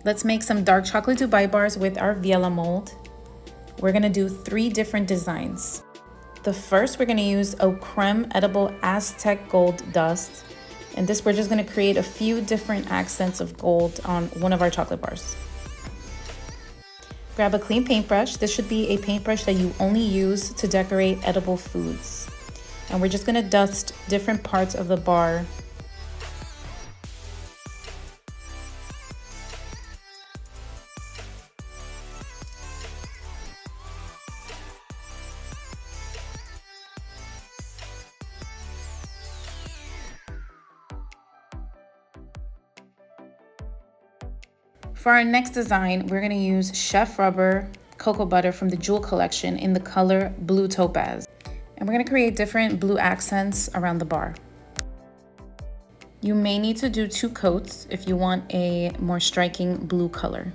Let's make some dark chocolate Dubai bars with our Viela mold. We're gonna do 3 different designs. The first, we're gonna use a creme edible Aztec Gold dust. And this, we're just gonna create a few different accents of gold on one of our chocolate bars. Grab a clean paintbrush. This should be a paintbrush that you only use to decorate edible foods. And we're just gonna dust different parts of the bar. For our next design, we're gonna use Chef Rubber cocoa butter from the Jewel collection in the color Blue Topaz. And we're gonna create different blue accents around the bar. You may need to do 2 coats if you want a more striking blue color.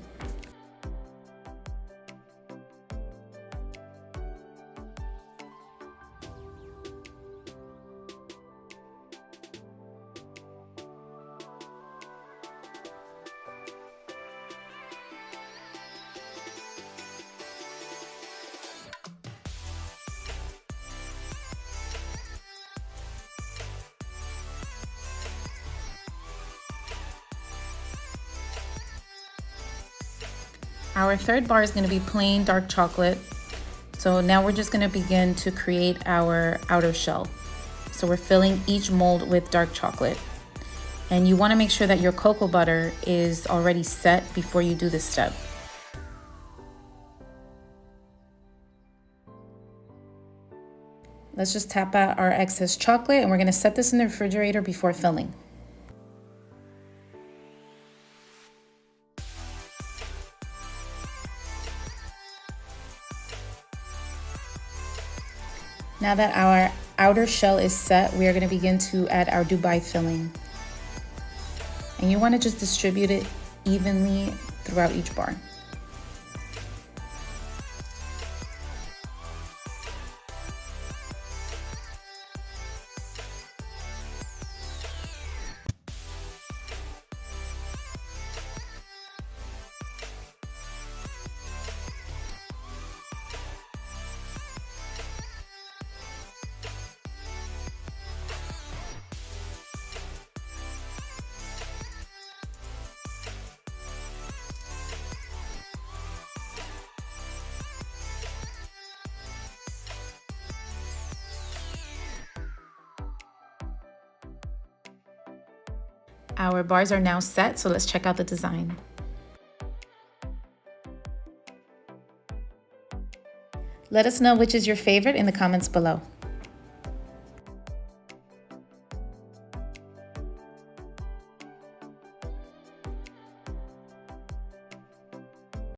Our third bar is going to be plain dark chocolate. So now we're just going to begin to create our outer shell. So we're filling each mold with dark chocolate. And you want to make sure that your cocoa butter is already set before you do this step. Let's just tap out our excess chocolate and we're going to set this in the refrigerator before filling. Now that our outer shell is set, we are going to begin to add our Dubai filling. And you want to just distribute it evenly throughout each bar. Our bars are now set, so let's check out the design. Let us know which is your favorite in the comments below.